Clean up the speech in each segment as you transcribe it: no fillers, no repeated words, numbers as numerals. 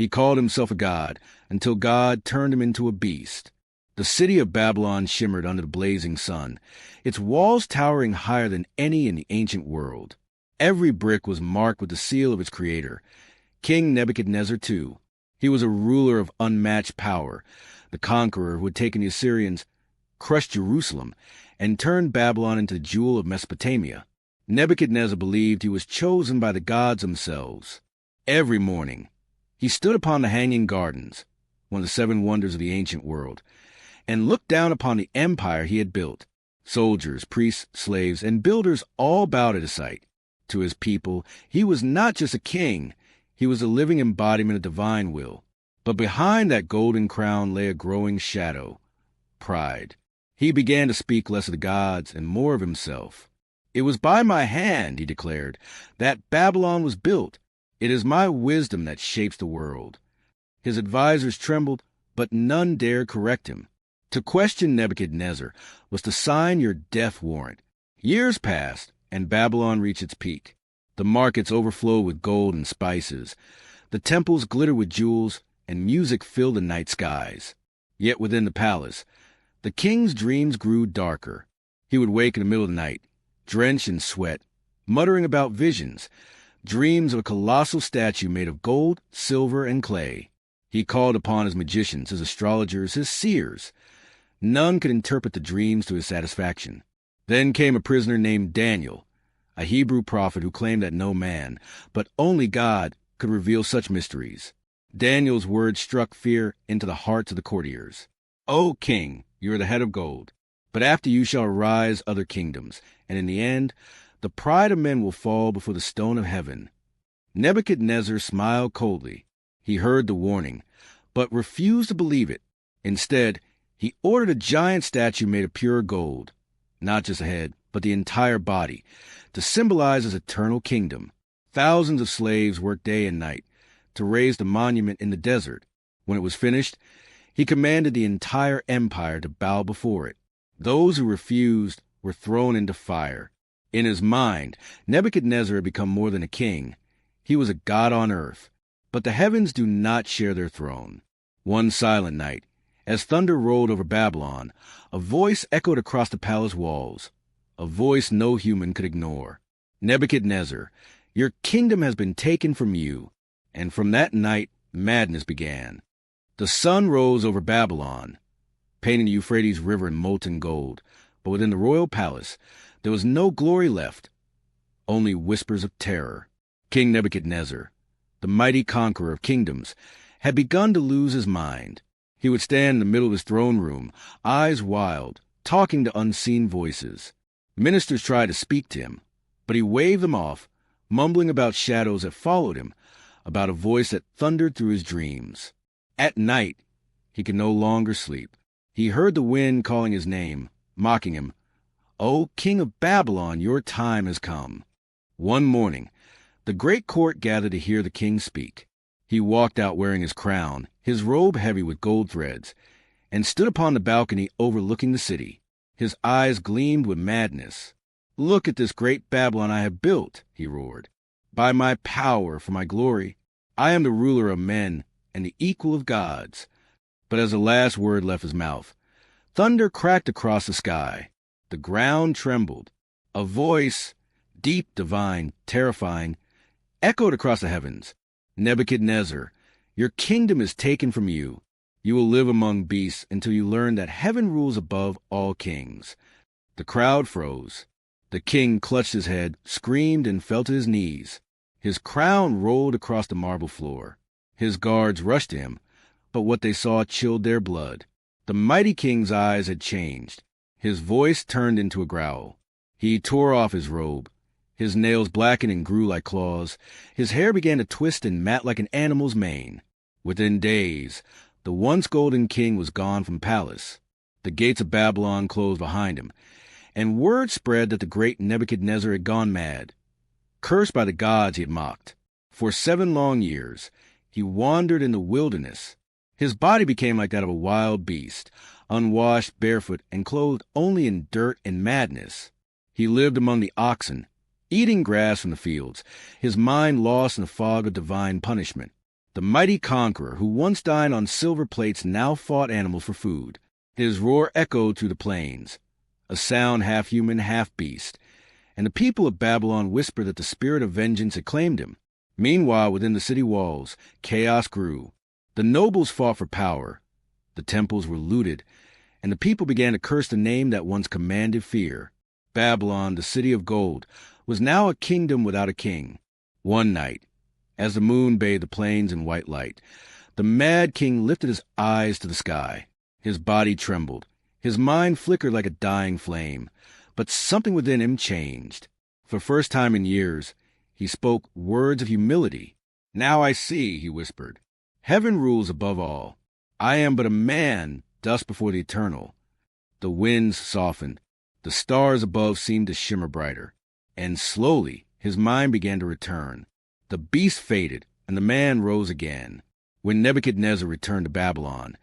He called himself a god, until God turned him into a beast. The city of Babylon shimmered under the blazing sun, its walls towering higher than any in the ancient world. Every brick was marked with the seal of its creator, King Nebuchadnezzar II. He was a ruler of unmatched power, the conqueror who had taken the Assyrians, crushed Jerusalem, and turned Babylon into the jewel of Mesopotamia. Nebuchadnezzar believed he was chosen by the gods themselves. Every morning, he stood upon the Hanging Gardens, one of the seven wonders of the ancient world, and looked down upon the empire he had built. Soldiers, priests, slaves, and builders all bowed at his sight. To his people, he was not just a king, he was a living embodiment of divine will. But behind that golden crown lay a growing shadow, pride. He began to speak less of the gods and more of himself. "It was by my hand," he declared, "that Babylon was built. It is my wisdom that shapes the world." His advisers trembled, but none dared correct him. To question Nebuchadnezzar was to sign your death warrant. Years passed, and Babylon reached its peak. The markets overflowed with gold and spices. The temples glittered with jewels, and music filled the night skies. Yet within the palace, the king's dreams grew darker. He would wake in the middle of the night, drenched in sweat, muttering about visions, dreams of a colossal statue made of gold, silver, and clay. He called upon his magicians, his astrologers, his seers. None could interpret the dreams to his satisfaction. Then came a prisoner named Daniel, a Hebrew prophet who claimed that no man, but only God, could reveal such mysteries. Daniel's words struck fear into the hearts of the courtiers. "O king, you are the head of gold, but after you shall arise other kingdoms, and in the end, the pride of men will fall before the stone of heaven." Nebuchadnezzar smiled coldly. He heard the warning, but refused to believe it. Instead, he ordered a giant statue made of pure gold, not just a head, but the entire body, to symbolize his eternal kingdom. Thousands of slaves worked day and night to raise the monument in the desert. When it was finished, he commanded the entire empire to bow before it. Those who refused were thrown into fire. In his mind, Nebuchadnezzar had become more than a king. He was a god on earth. But the heavens do not share their throne. One silent night, as thunder rolled over Babylon, a voice echoed across the palace walls, a voice no human could ignore. "Nebuchadnezzar, your kingdom has been taken from you." And from that night, madness began. The sun rose over Babylon, painting the Euphrates River in molten gold, but within the royal palace, there was no glory left, only whispers of terror. King Nebuchadnezzar, the mighty conqueror of kingdoms, had begun to lose his mind. He would stand in the middle of his throne room, eyes wild, talking to unseen voices. Ministers tried to speak to him, but he waved them off, mumbling about shadows that followed him, about a voice that thundered through his dreams. At night, he could no longer sleep. He heard the wind calling his name, mocking him. "O king of Babylon, your time has come." One morning, the great court gathered to hear the king speak. He walked out wearing his crown, his robe heavy with gold threads, and stood upon the balcony overlooking the city. His eyes gleamed with madness. "Look at this great Babylon I have built," he roared. "By my power, for my glory, I am the ruler of men and the equal of gods." But as the last word left his mouth, thunder cracked across the sky. The ground trembled. A voice, deep, divine, terrifying, echoed across the heavens. "Nebuchadnezzar, your kingdom is taken from you. You will live among beasts until you learn that heaven rules above all kings." The crowd froze. The king clutched his head, screamed, and fell to his knees. His crown rolled across the marble floor. His guards rushed to him, but what they saw chilled their blood. The mighty king's eyes had changed. His voice turned into a growl. He tore off his robe. His nails blackened and grew like claws. His hair began to twist and mat like an animal's mane. Within days, the once golden king was gone from palace. The gates of Babylon closed behind him, and word spread that the great Nebuchadnezzar had gone mad. Cursed by the gods he had mocked. For 7 long years, he wandered in the wilderness. His body became like that of a wild beast, unwashed, barefoot, and clothed only in dirt and madness. He lived among the oxen, eating grass from the fields, his mind lost in the fog of divine punishment. The mighty conqueror who once dined on silver plates now fought animals for food. His roar echoed through the plains, a sound half human, half beast, and the people of Babylon whispered that the spirit of vengeance had claimed him. Meanwhile, within the city walls, chaos grew. The nobles fought for power, the temples were looted, and the people began to curse the name that once commanded fear. Babylon, the city of gold, was now a kingdom without a king. One night, as the moon bathed the plains in white light, the mad king lifted his eyes to the sky. His body trembled. His mind flickered like a dying flame. But something within him changed. For the first time in years, he spoke words of humility. "Now I see," he whispered. "Heaven rules above all. I am but a man, dust before the eternal." The winds softened. The stars above seemed to shimmer brighter. And slowly, his mind began to return. The beast faded, and the man rose again. When Nebuchadnezzar returned to Babylon,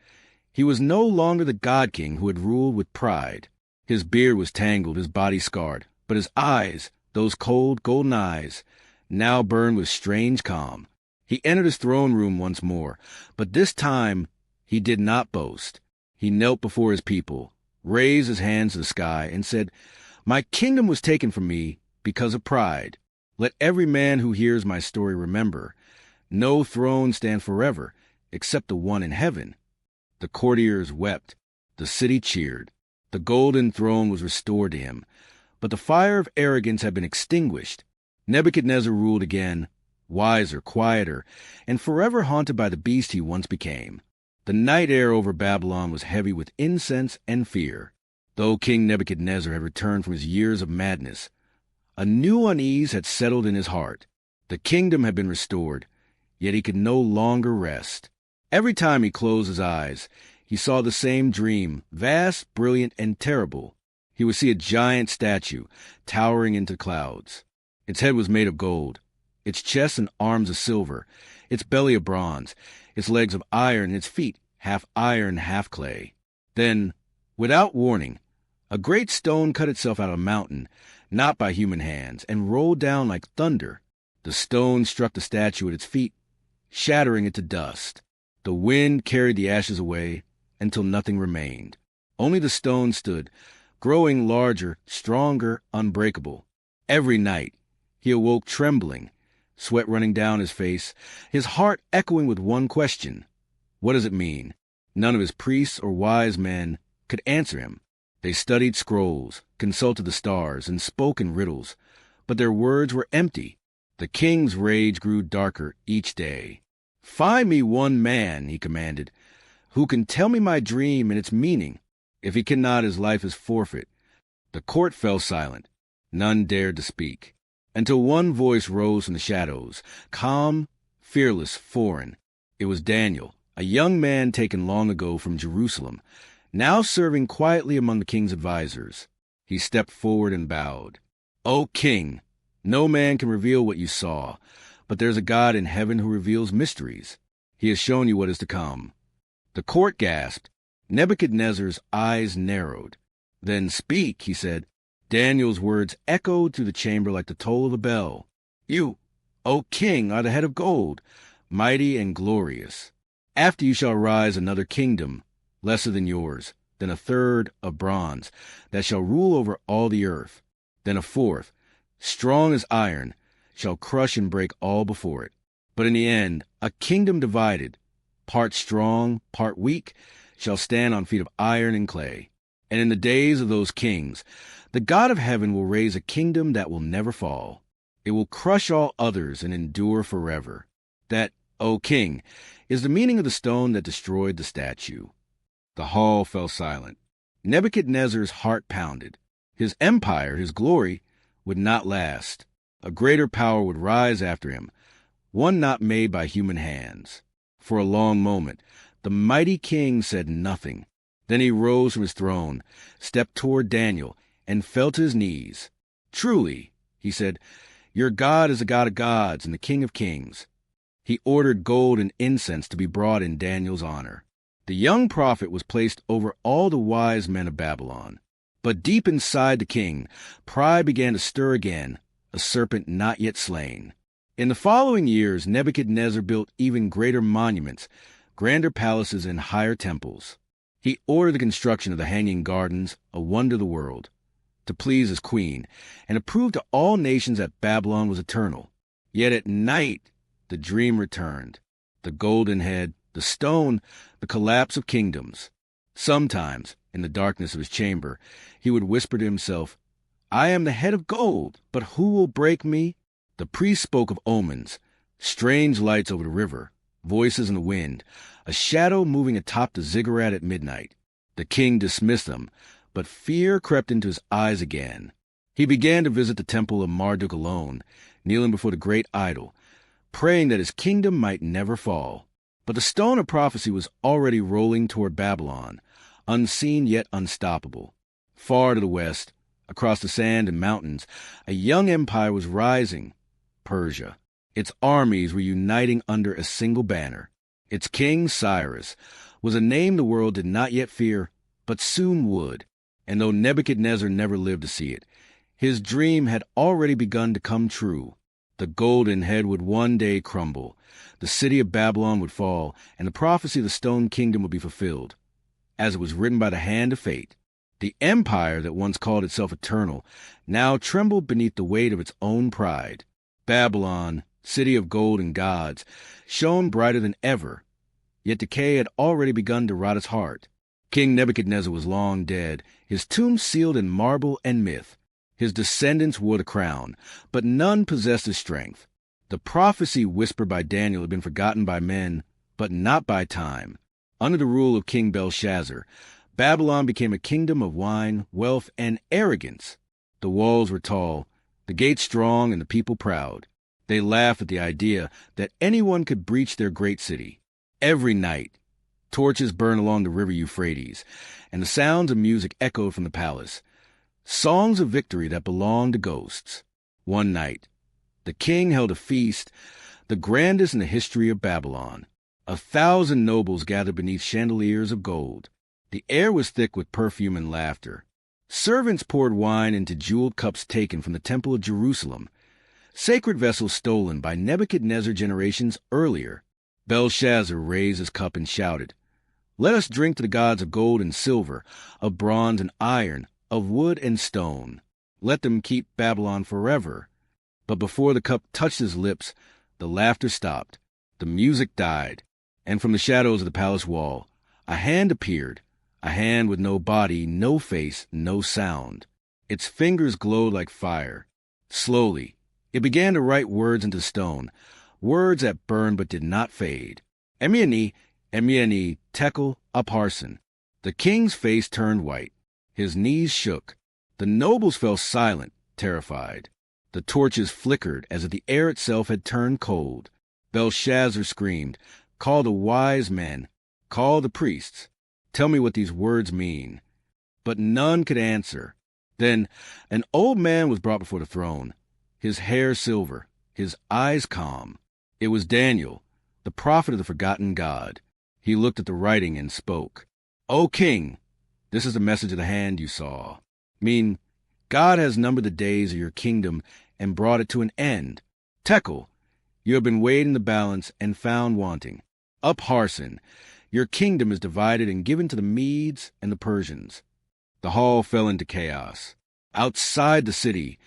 he was no longer the god-king who had ruled with pride. His beard was tangled, his body scarred, but his eyes, those cold, golden eyes, now burned with strange calm. He entered his throne room once more, but this time he did not boast. He knelt before his people, raised his hands to the sky, and said, "My kingdom was taken from me because of pride. Let every man who hears my story remember, no throne stands forever except the one in heaven." The courtiers wept. The city cheered. The golden throne was restored to him, but the fire of arrogance had been extinguished. Nebuchadnezzar ruled again, wiser, quieter, and forever haunted by the beast he once became. The night air over Babylon was heavy with incense and fear. Though King Nebuchadnezzar had returned from his years of madness, a new unease had settled in his heart. The kingdom had been restored, yet he could no longer rest. Every time he closed his eyes, he saw the same dream, vast, brilliant, and terrible. He would see a giant statue, towering into clouds. Its head was made of gold, its chest and arms of silver, its belly of bronze, its legs of iron, and its feet half iron, half clay. Then, without warning, a great stone cut itself out of a mountain, not by human hands, and rolled down like thunder. The stone struck the statue at its feet, shattering it to dust. The wind carried the ashes away until nothing remained. Only the stone stood, growing larger, stronger, unbreakable. Every night he awoke trembling, sweat running down his face, his heart echoing with one question: what does it mean? None of his priests or wise men could answer him. They studied scrolls, consulted the stars, and spoke in riddles, but their words were empty. The king's rage grew darker each day. "Find me one man," he commanded, "who can tell me my dream and its meaning. If he cannot, his life is forfeit." The court fell silent. None dared to speak, until one voice rose from the shadows, calm, fearless, foreign. It was Daniel, a young man taken long ago from Jerusalem, now serving quietly among the king's advisers. He stepped forward and bowed. "O king, no man can reveal what you saw, but there's a God in heaven who reveals mysteries. He has shown you what is to come." The court gasped. Nebuchadnezzar's eyes narrowed. "Then speak," he said. Daniel's words echoed through the chamber like the toll of a bell. "You, O king, are the head of gold, mighty and glorious. After you shall rise another kingdom, lesser than yours, then a third of bronze, that shall rule over all the earth. Then a fourth, strong as iron, shall crush and break all before it. But in the end, a kingdom divided, part strong, part weak, shall stand on feet of iron and clay. And in the days of those kings, the God of heaven will raise a kingdom that will never fall. It will crush all others and endure forever. That, O king, is the meaning of the stone that destroyed the statue." The hall fell silent. Nebuchadnezzar's heart pounded. His empire, his glory, would not last. A greater power would rise after him, one not made by human hands. For a long moment, the mighty king said nothing. Then he rose from his throne, stepped toward Daniel, and fell to his knees. "Truly," he said, "your God is the God of gods and the King of kings." He ordered gold and incense to be brought in Daniel's honor. The young prophet was placed over all the wise men of Babylon. But deep inside the king, pride began to stir again, a serpent not yet slain. In the following years, Nebuchadnezzar built even greater monuments, grander palaces, and higher temples. He ordered the construction of the Hanging Gardens, a wonder of the world, to please his queen, and to prove to all nations that Babylon was eternal. Yet at night, the dream returned. The golden head, the stone, the collapse of kingdoms. Sometimes, in the darkness of his chamber, he would whisper to himself, "I am the head of gold, but who will break me?" The priest spoke of omens, strange lights over the river, voices in the wind, a shadow moving atop the ziggurat at midnight. The king dismissed them, but fear crept into his eyes again. He began to visit the temple of Marduk alone, kneeling before the great idol, praying that his kingdom might never fall. But the stone of prophecy was already rolling toward Babylon, unseen yet unstoppable. Far to the west, across the sand and mountains, a young empire was rising, Persia. Its armies were uniting under a single banner. Its king, Cyrus, was a name the world did not yet fear, but soon would. And though Nebuchadnezzar never lived to see it, his dream had already begun to come true. The golden head would one day crumble, the city of Babylon would fall, and the prophecy of the stone kingdom would be fulfilled, as it was written by the hand of fate. The empire that once called itself eternal now trembled beneath the weight of its own pride. Babylon, city of gold and gods, shone brighter than ever, yet decay had already begun to rot its heart. King Nebuchadnezzar was long dead, his tomb sealed in marble and myth. His descendants wore the crown, but none possessed his strength. The prophecy whispered by Daniel had been forgotten by men, but not by time. Under the rule of King Belshazzar, Babylon became a kingdom of wine, wealth, and arrogance. The walls were tall, the gates strong, and the people proud. They laughed at the idea that anyone could breach their great city. Every night, torches burned along the river Euphrates, and the sounds of music echoed from the palace. Songs of victory that belonged to ghosts. One night, the king held a feast, the grandest in the history of Babylon. 1,000 nobles gathered beneath chandeliers of gold. The air was thick with perfume and laughter. Servants poured wine into jeweled cups taken from the Temple of Jerusalem, sacred vessels stolen by Nebuchadnezzar generations earlier. Belshazzar raised his cup and shouted, "Let us drink to the gods of gold and silver, of bronze and iron, of wood and stone. Let them keep Babylon forever." But before the cup touched his lips, the laughter stopped, the music died, and from the shadows of the palace wall, a hand appeared, a hand with no body, no face, no sound. Its fingers glowed like fire. Slowly, it began to write words into stone, words that burned but did not fade. Emiani, Emiani, Tekel, Upharsin. The king's face turned white. His knees shook. The nobles fell silent, terrified. The torches flickered as if the air itself had turned cold. Belshazzar screamed, "Call the wise men, call the priests. Tell me what these words mean." But none could answer. Then an old man was brought before the throne, his hair silver, his eyes calm. It was Daniel, the prophet of the forgotten God. He looked at the writing and spoke. "O king, this is the message of the hand you saw. God has numbered the days of your kingdom and brought it to an end. Tekel, you have been weighed in the balance and found wanting. Upharsin, your kingdom is divided and given to the Medes and the Persians." The hall fell into chaos. Outside the city,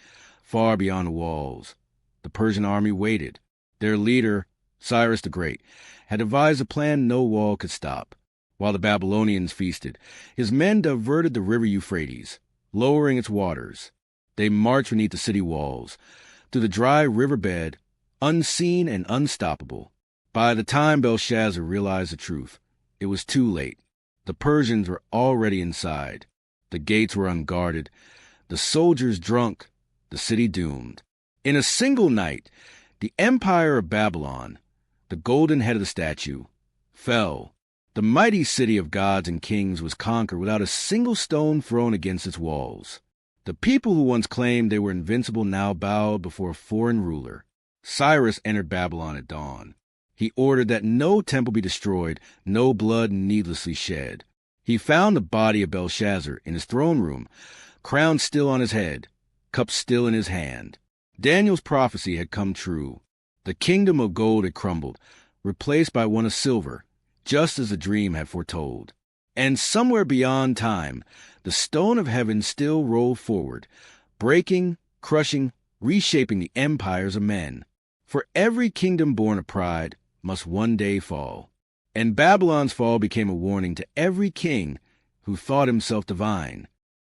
far beyond the walls, the Persian army waited. Their leader, Cyrus the Great, had devised a plan no wall could stop. While the Babylonians feasted, his men diverted the river Euphrates, lowering its waters. They marched beneath the city walls, through the dry riverbed, unseen and unstoppable. By the time Belshazzar realized the truth, it was too late. The Persians were already inside. The gates were unguarded, the soldiers drunk, the city doomed. In a single night, the empire of Babylon, the golden head of the statue, fell. The mighty city of gods and kings was conquered without a single stone thrown against its walls. The people who once claimed they were invincible now bowed before a foreign ruler. Cyrus entered Babylon at dawn. He ordered that no temple be destroyed, no blood needlessly shed. He found the body of Belshazzar in his throne room, crown still on his head, cup still in his hand. Daniel's prophecy had come true. The kingdom of gold had crumbled, replaced by one of silver, just as the dream had foretold. And somewhere beyond time, the stone of heaven still rolled forward, breaking, crushing, reshaping the empires of men. For every kingdom born of pride must one day fall. And Babylon's fall became a warning to every king who thought himself divine.